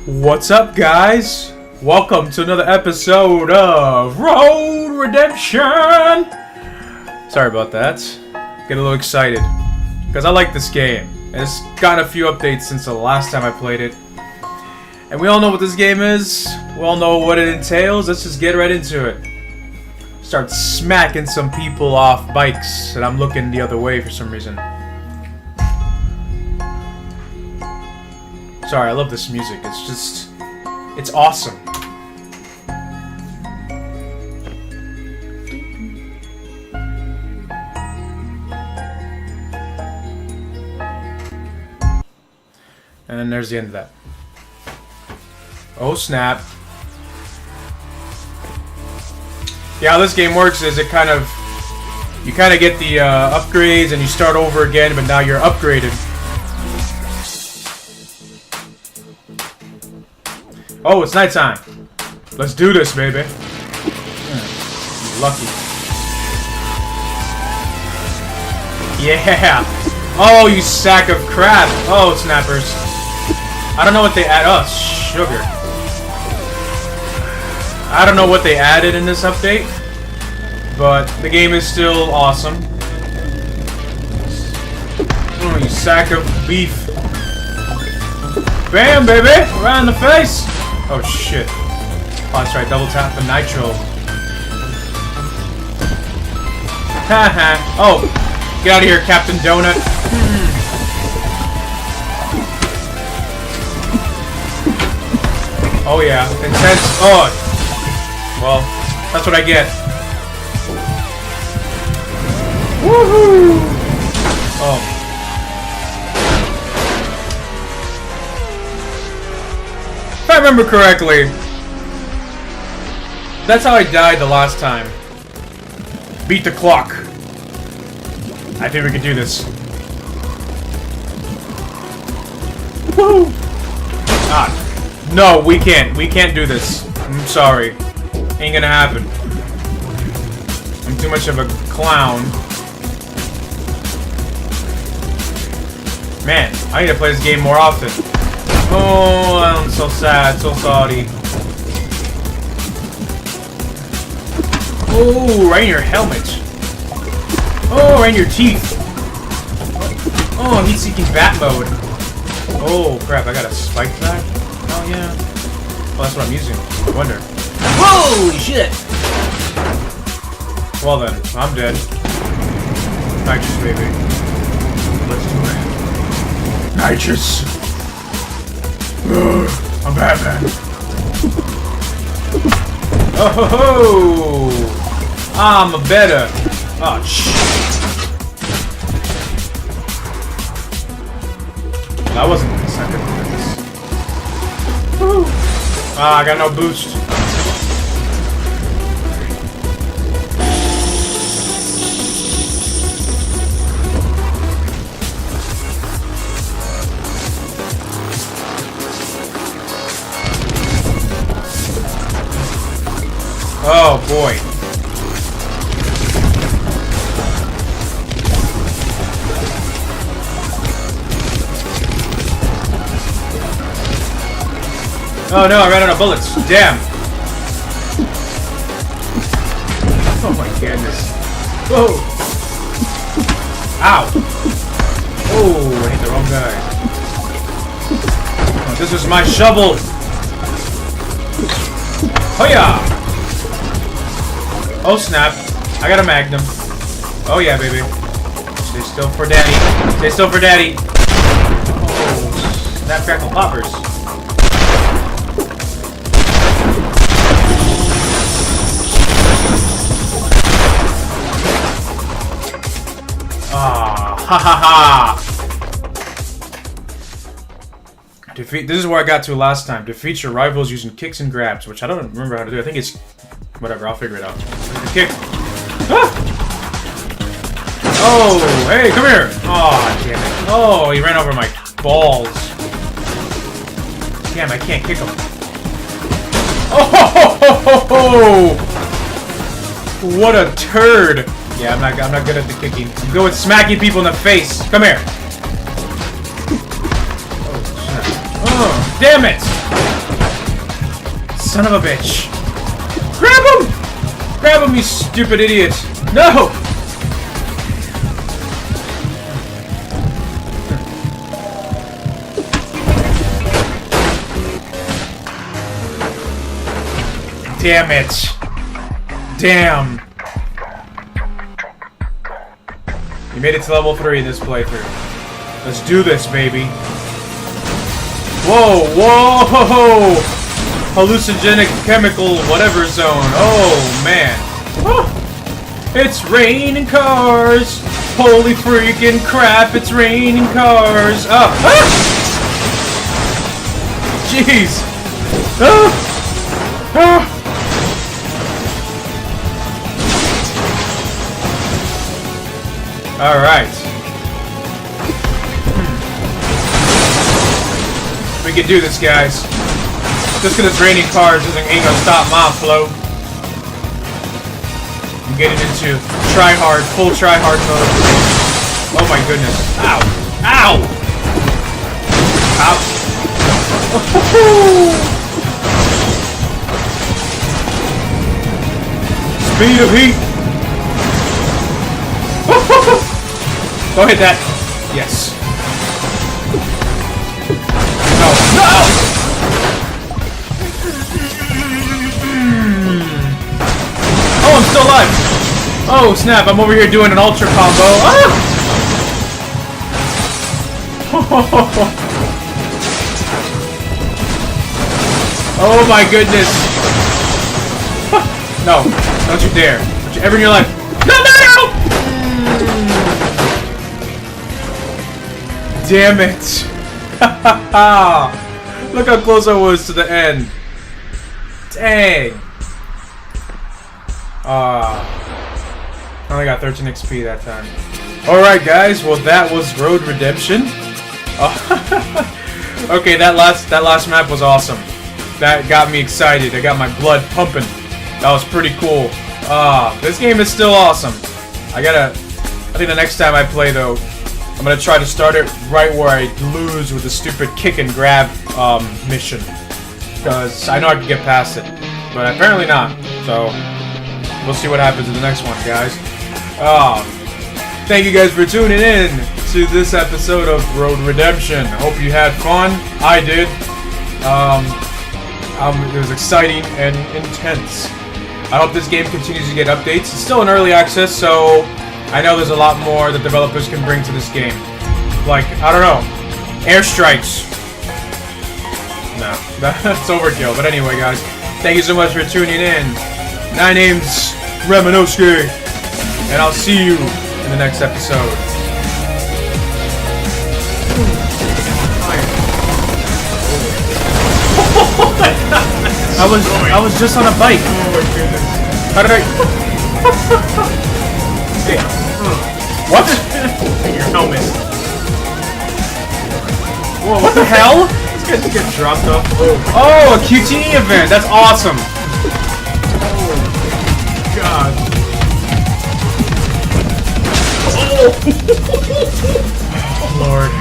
What's up, guys? Welcome to another episode of Road Redemption! Sorry about that. Get a little excited. Because I like this game. And it's gotten a few updates since the last time I played it. And we all know what this game is. We all know what it entails. Let's just get right into it. Start smacking some people off bikes. And I'm looking the other way for some reason. Sorry, I love this music. It's just... it's awesome. And there's the end of that. Oh snap. Yeah, how this game works is it kind of... you kind of get the upgrades and you start over again, but now you're upgraded. Oh, it's nighttime. Let's do this, baby. Lucky. Yeah. Oh, you sack of crap. Oh, snappers. I don't know what they add. Oh, sugar. I don't know what they added in this update, but the game is still awesome. Oh, you sack of beef. Bam, baby. Right in the face. Oh shit. Oh, that's right, double tap the nitro. Haha. Oh, get out of here, Captain Donut. Oh yeah, intense. Oh. Well, that's what I get. Woohoo! Oh. If I remember correctly, that's how I died the last time. Beat the clock. I think we can do this. Woo! Ah, no, we can't. We can't do this. I'm sorry. Ain't gonna happen. I'm too much of a clown. Man, I need to play this game more often. Oh, I'm so sad, so sorry. Oh, right in your helmet. Oh, right in your teeth. Oh, heat-seeking bat mode. Oh, crap, I got a spike back? Oh, yeah. Oh, that's what I'm using. I wonder. Holy shit! Well then, I'm dead. Nitrous, baby. Let's do it. Nitrous! I'm Batman. Oh ho ho! I'm a better. Oh shit! That wasn't the second one. Ah, I got no boost. Oh boy. Oh no, I ran out of bullets. Damn. Oh my goodness. Whoa. Ow. Oh, I hit the wrong guy. Oh, this is my shovel. Hoya! Oh snap, I got a magnum. Oh yeah, baby. Stay still for daddy. Stay still for daddy. Oh, snap, crackle, poppers. Ah, ha ha ha. Defeat, this is where I got to last time. Defeat your rivals using kicks and grabs, which I don't remember how to do. I think it's... whatever, I'll figure it out. Kick. Ah! Oh, hey, come here. Oh, damn it. Oh, he ran over my balls. Damn, I can't kick him. Oh, ho, ho, ho, ho. What a turd. Yeah, I'm not good at the kicking. I'm good with smacking people in the face. Come here. Oh, damn it! son of a bitch. Grab him! Grab him, you stupid idiot. No! Damn it. Damn. You made it to level 3 in this playthrough. Let's do this, baby. Whoa, whoa! Hallucinogenic chemical whatever zone. Oh, man. Oh, it's raining cars. Holy freaking crap, it's raining cars. Oh. Ah! Jeez. Ah! Ah! Alright. We can do this, guys. Just because it's raining cars ain't gonna stop my flow. I'm getting into try-hard, full try-hard mode. Oh my goodness. Ow! Ow! Ow! Speed of heat! Go hit that. Yes. No. No! Oh, I'm still alive. Oh, snap. I'm over here doing an ultra combo. Ah! Oh my goodness. No. Don't you dare. Don't you ever in your life. No, no, no! Damn it! Look how close I was to the end. Dang. I only got 13 XP that time. Alright guys, well that was Road Redemption. Okay, that last map was awesome. That got me excited. I got my blood pumping. That was pretty cool. This game is still awesome. I think the next time I play though, I'm gonna try to start it right where I lose with the stupid kick and grab mission. Because I know I can get past it. But apparently not. So we'll see what happens in the next one, guys. Thank you guys for tuning in to this episode of Road Redemption. Hope you had fun. I did. It was exciting and intense. I hope this game continues to get updates. It's still in early access, so I know there's a lot more that developers can bring to this game. Like, I don't know, airstrikes. No, that's overkill. But anyway, guys, thank you so much for tuning in. My name's Reminoski, and I'll see you in the next episode. I was just on a bike. Oh my goodness. How did I? What? Your helmet. Whoa, what the hell? This guy just get dropped off. Oh, a QTE event. That's awesome. Oh, God. Oh. Lord.